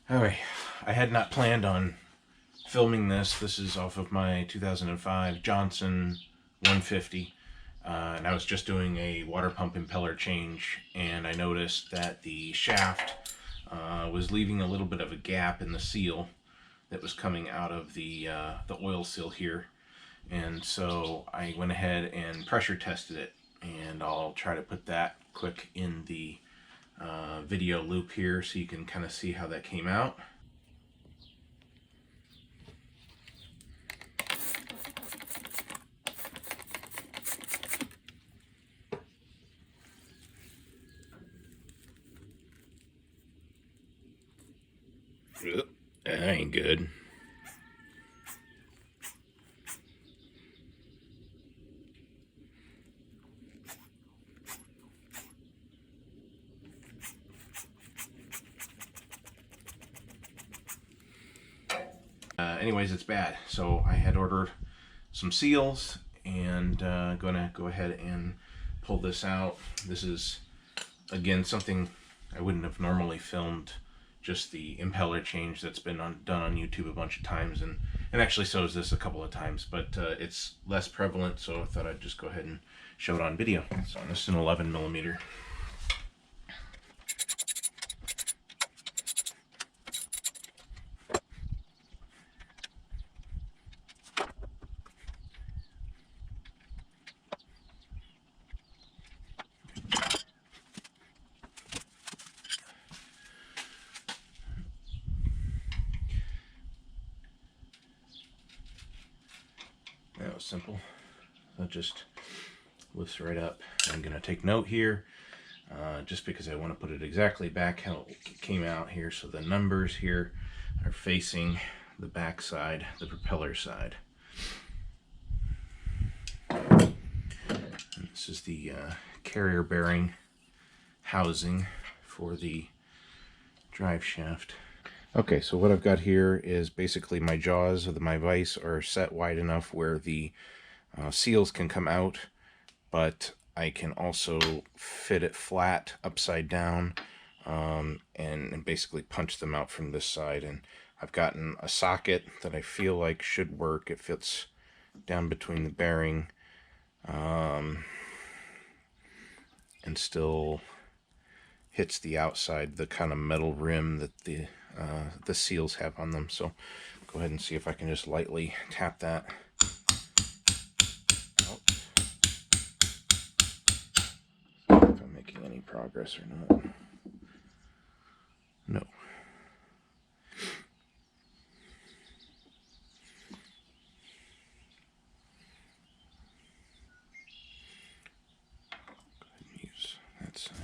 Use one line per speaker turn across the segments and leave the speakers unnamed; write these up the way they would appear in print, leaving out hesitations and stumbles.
Alright, I had not planned on filming this. This is off of my 2005 Johnson 150. And I was just doing a water pump impeller change, and I noticed that the shaft was leaving a little bit of a gap in the seal that was coming out of the oil seal here. And so I went ahead and pressure tested it, and I'll try to put that quick in the video loop here so you can kind of see how that came out. That ain't good. Anyways, it's bad. So I had ordered some seals, and gonna go ahead and pull this out. This is, again, something I wouldn't have normally filmed, just the impeller change that's been done on YouTube a bunch of times, and actually so is this a couple of times, but it's less prevalent, so I thought I'd just go ahead and show it on video. So this is an 11mm. That was simple. That just lifts right up. I'm gonna take note here, just because I want to put it exactly back how it came out here. So the numbers here are facing the back side, the propeller side. And this is the carrier bearing housing for the drive shaft. Okay, so what I've got here is basically my jaws of my vise are set wide enough where the seals can come out, but I can also fit it flat upside down and basically punch them out from this side. And I've gotten a socket that I feel like should work. It fits down between the bearing and still hits the outside, the kind of metal rim that the seals have on them. So go ahead and see if I can just lightly tap that out. See if I'm making any progress or not. No. Go ahead and use that side.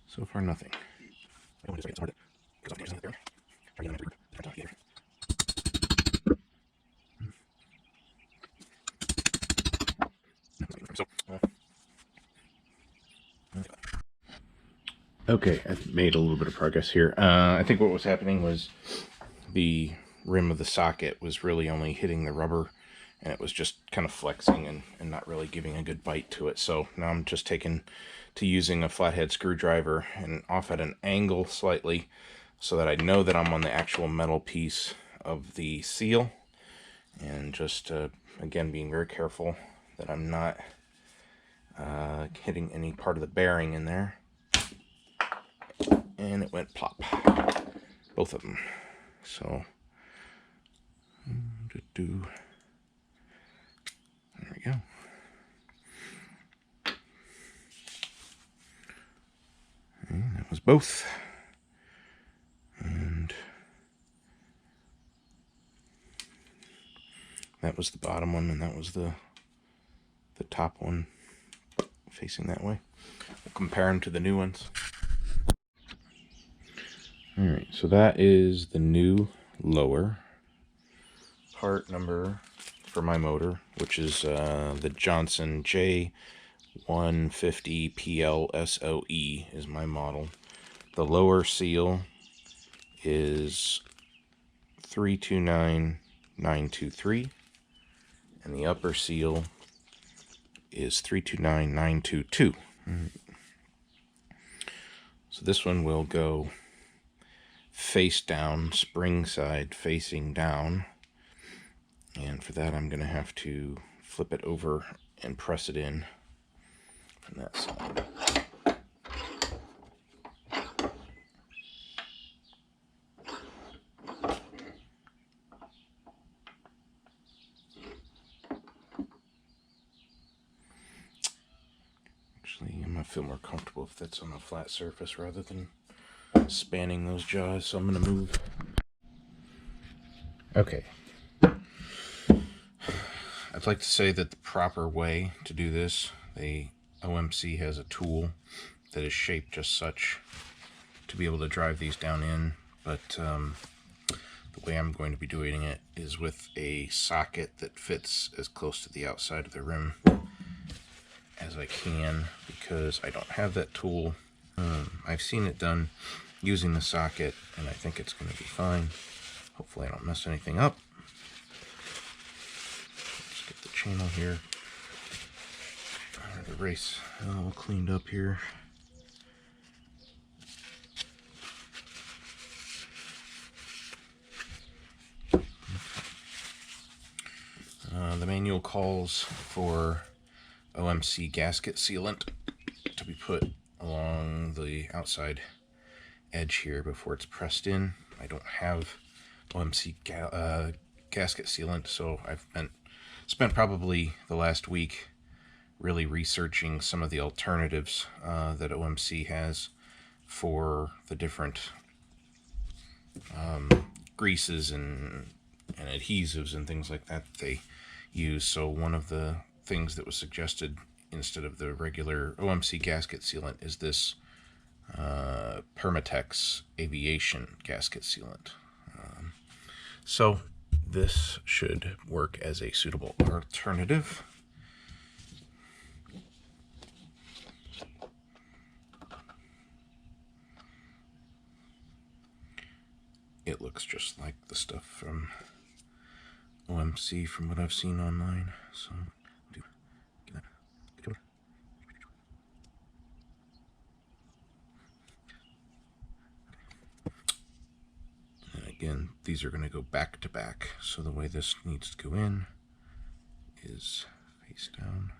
So far, nothing. I want to just get started because I'm using it there. Try to get them to the here. Okay, I made a little bit of progress here. I think what was happening was the rim of the socket was really only hitting the rubber, and it was just kind of flexing and not really giving a good bite to it. So now I'm just taking to using a flathead screwdriver and off at an angle slightly so that I know that I'm on the actual metal piece of the seal, and just again being very careful that I'm not hitting any part of the bearing in there. And it went plop, both of them. So there we go. And that was both. And that was the bottom one, and that was the top one facing that way. We'll compare them to the new ones. Alright, so that is the new lower part number for my motor, which is the Johnson J150 PLSOE is my model. The lower seal is 329 923, and the upper seal is 329922. So this one will go face down, spring side facing down, and for that I'm going to have to flip it over and press it in from that side. Actually, I'm going to feel more comfortable if that's on a flat surface rather than spanning those jaws, so I'm going to move. Okay. I'd like to say that the proper way to do this, the OMC has a tool that is shaped just such to be able to drive these down in, but the way I'm going to be doing it is with a socket that fits as close to the outside of the rim as I can, because I don't have that tool. I've seen it done using the socket, and I think it's going to be fine. Hopefully I don't mess anything up. Let's get the channel here. The race all cleaned up here. The manual calls for OMC gasket sealant to be put along the outside edge here before it's pressed in. I don't have OMC gasket sealant, so I've spent probably the last week really researching some of the alternatives that OMC has for the different greases and adhesives and things like that they use. So one of the things that was suggested instead of the regular OMC gasket sealant is this Permatex aviation gasket sealant. So this should work as a suitable alternative. It looks just like the stuff from OMC from what I've seen online. So and again, these are going to go back to back. So the way this needs to go in is face down.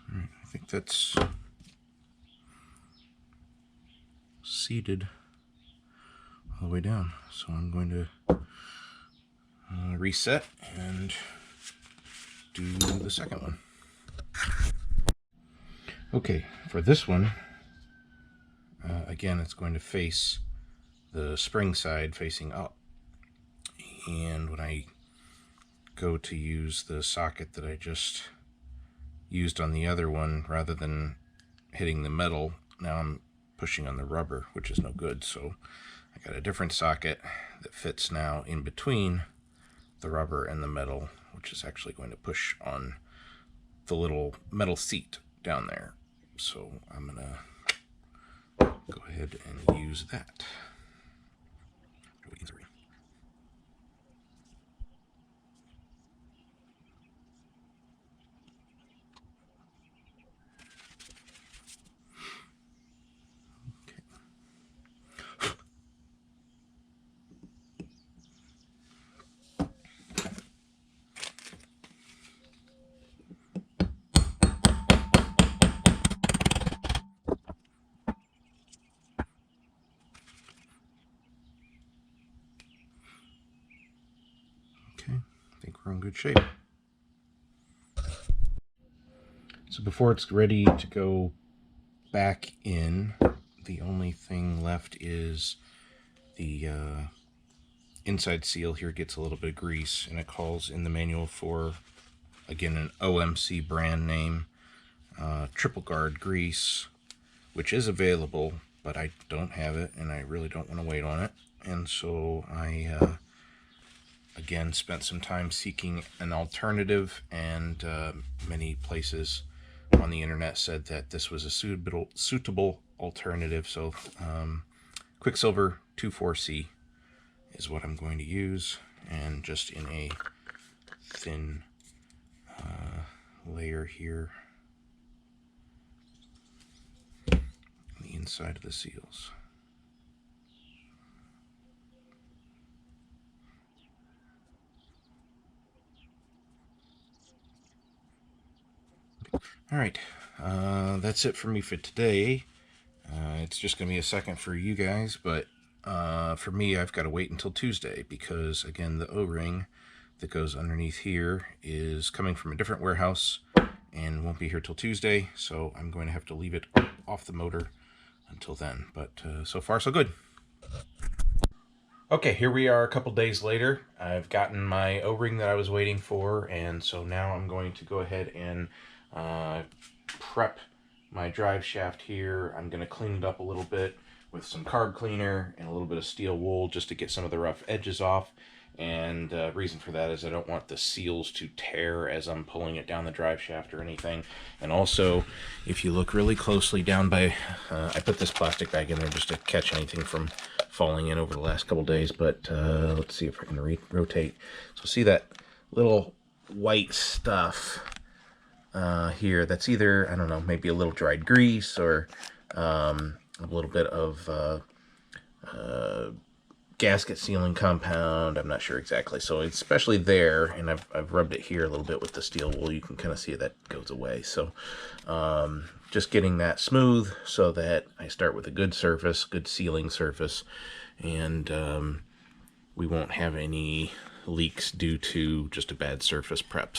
I think that's seated all the way down. So I'm going to reset and do the second one. Okay, for this one, again, it's going to face the spring side facing up. And when I go to use the socket that I just used on the other one, rather than hitting the metal, now I'm pushing on the rubber, which is no good. So I got a different socket that fits now in between the rubber and the metal, which is actually going to push on the little metal seat down there. So I'm gonna go ahead and use that. think we're in good shape. So before it's ready to go back in, the only thing left is the inside seal here gets a little bit of grease, and it calls in the manual for, again, an OMC brand name, triple guard grease, which is available, but I don't have it, and I really don't want to wait on it. And so I, again, spent some time seeking an alternative, and many places on the internet said that this was a suitable alternative. So Quicksilver 24C is what I'm going to use, and just in a thin layer here on the inside of the seals. All right, that's it for me for today. It's just going to be a second for you guys, but for me, I've got to wait until Tuesday because, again, the O-ring that goes underneath here is coming from a different warehouse and won't be here till Tuesday, so I'm going to have to leave it off the motor until then. But so far, so good. Okay, here we are a couple days later. I've gotten my O-ring that I was waiting for, and so now I'm going to go ahead and prep my drive shaft here. I'm going to clean it up a little bit with some carb cleaner and a little bit of steel wool just to get some of the rough edges off. And the reason for that is I don't want the seals to tear as I'm pulling it down the drive shaft or anything. And also, if you look really closely down by, I put this plastic bag in there just to catch anything from falling in over the last couple days, but let's see if I can rotate. So see that little white stuff here? That's either, I don't know, maybe a little dried grease or a little bit of gasket sealing compound. I'm not sure exactly. So especially there, and I've rubbed it here a little bit with the steel wool, you can kind of see that goes away. So just getting that smooth so that I start with a good surface, good sealing surface, and we won't have any leaks due to just a bad surface prep.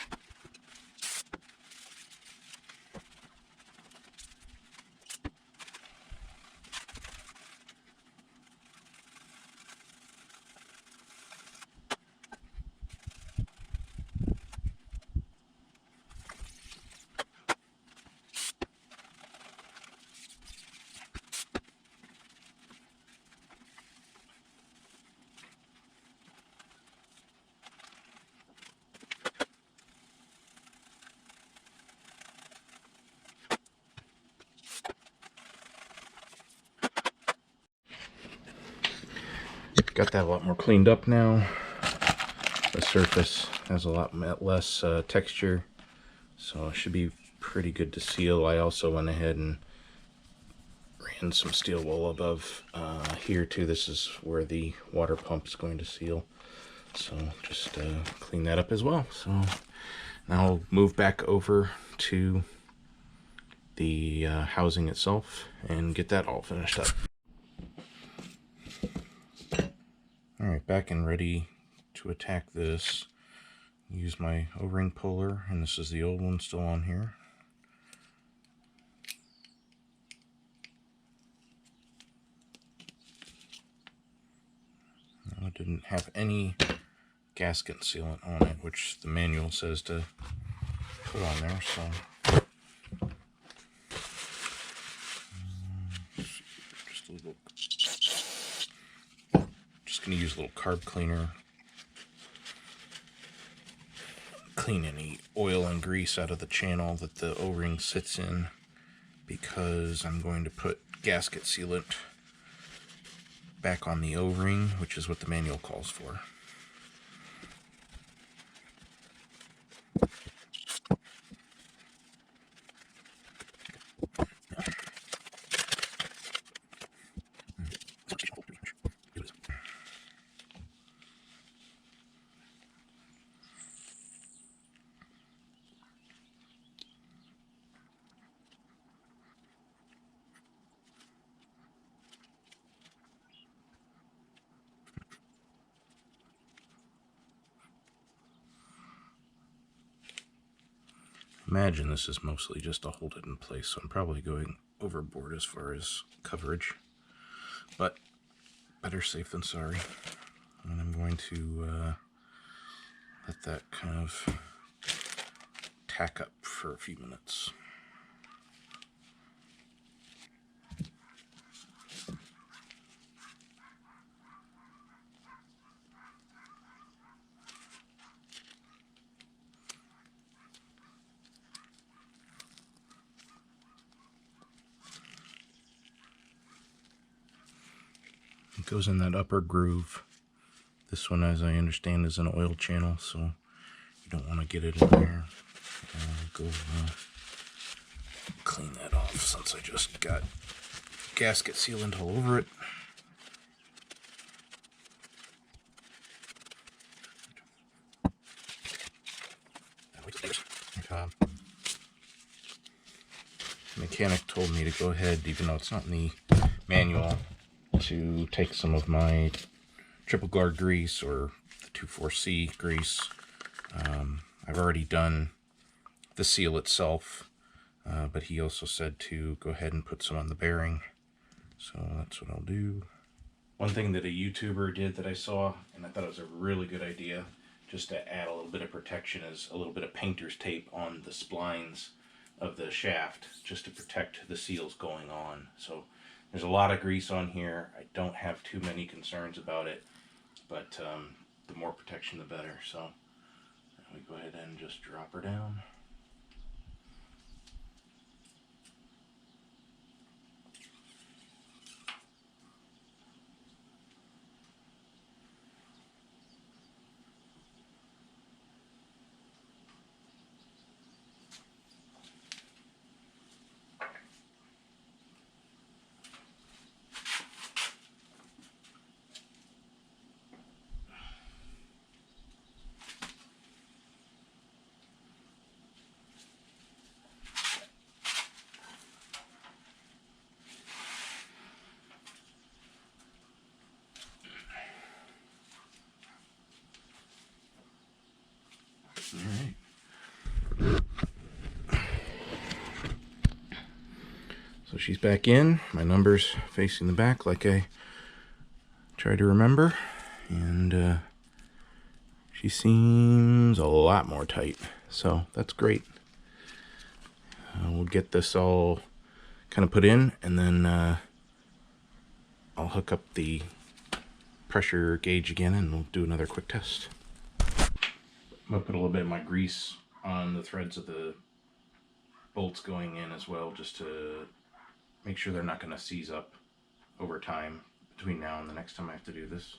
Got that a lot more cleaned up now. The surface has a lot less texture, so it should be pretty good to seal. I also went ahead and ran some steel wool above here too. This is where the water pump is going to seal, so just clean that up as well. So now I'll move back over to the housing itself and get that all finished up. Alright, back and ready to attack this. Use my O-ring puller, and this is the old one still on here. I didn't have any gasket sealant on it, which the manual says to put on there, so just a little. Just going to use a little carb cleaner. Clean any oil and grease out of the channel that the O-ring sits in, because I'm going to put gasket sealant back on the O-ring, which is what the manual calls for. imagine this is mostly just to hold it in place, so I'm probably going overboard as far as coverage, but better safe than sorry. And I'm going to let that kind of tack up for a few minutes. It goes in that upper groove. This one, as I understand, is an oil channel, so you don't want to get it in there. Go clean that off since I just got gasket sealant all over it. The mechanic told me to go ahead, even though it's not in the manual, to take some of my triple guard grease or the 24C grease. I've already done the seal itself, but he also said to go ahead and put some on the bearing, so that's what I'll do. One thing that a YouTuber did that I saw, and I thought it was a really good idea, just to add a little bit of protection, is a little bit of painter's tape on the splines of the shaft, just to protect the seals going on. So there's a lot of grease on here. I don't have too many concerns about it, but the more protection the better. So we go ahead and just drop her down. Alright. So she's back in. My number's facing the back like I tried to remember. And she seems a lot more tight. So that's great. We'll get this all kind of put in, and then I'll hook up the pressure gauge again and we'll do another quick test. I'm going to put a little bit of my grease on the threads of the bolts going in as well, just to make sure they're not going to seize up over time between now and the next time I have to do this.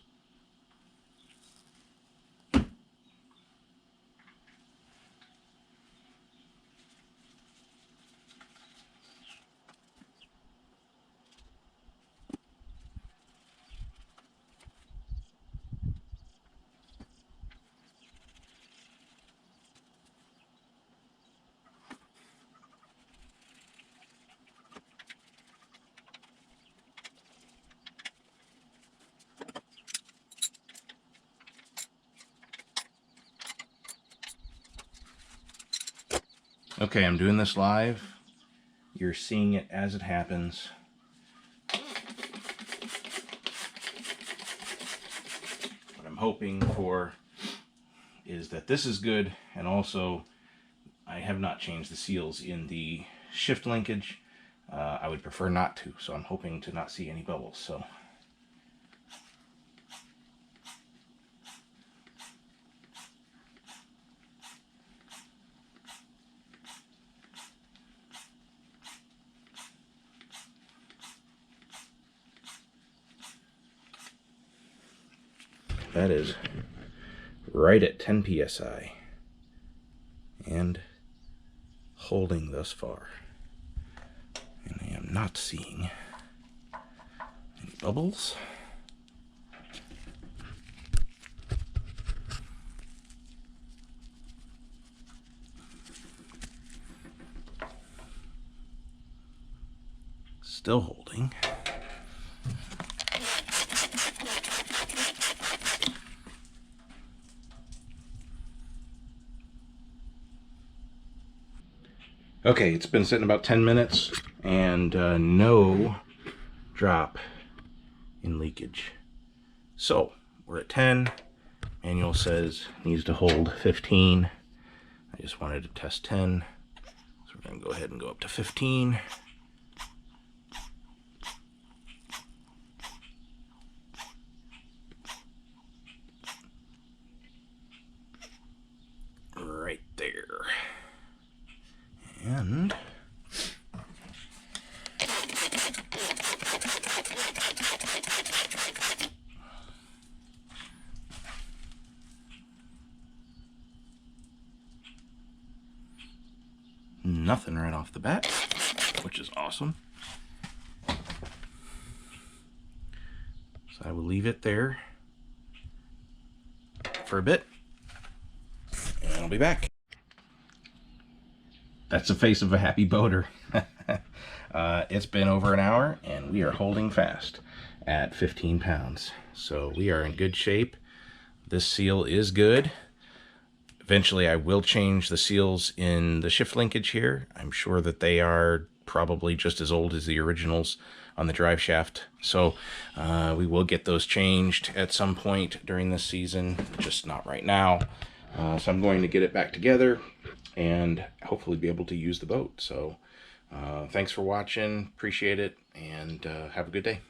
Okay, I'm doing this live. You're seeing it as it happens. What I'm hoping for is that this is good, and also I have not changed the seals in the shift linkage. I would prefer not to, so I'm hoping to not see any bubbles. So that is right at 10 psi and holding thus far. And I am not seeing any bubbles. Still holding. Okay, it's been sitting about 10 minutes and no drop in leakage. So we're at 10. Manual says needs to hold 15. I just wanted to test 10. So we're going to go ahead and go up to 15. Right there. And nothing right off the bat, which is awesome. So I will leave it there for a bit, and I'll be back. That's the face of a happy boater. It's been over an hour, and we are holding fast at 15 pounds. So we are in good shape. This seal is good. Eventually I will change the seals in the shift linkage here. I'm sure that they are probably just as old as the originals on the Driveshaft. So we will get those changed at some point during this season, just not right now. So I'm going to get it back together and hopefully be able to use the boat. So thanks for watching, appreciate it, and have a good day.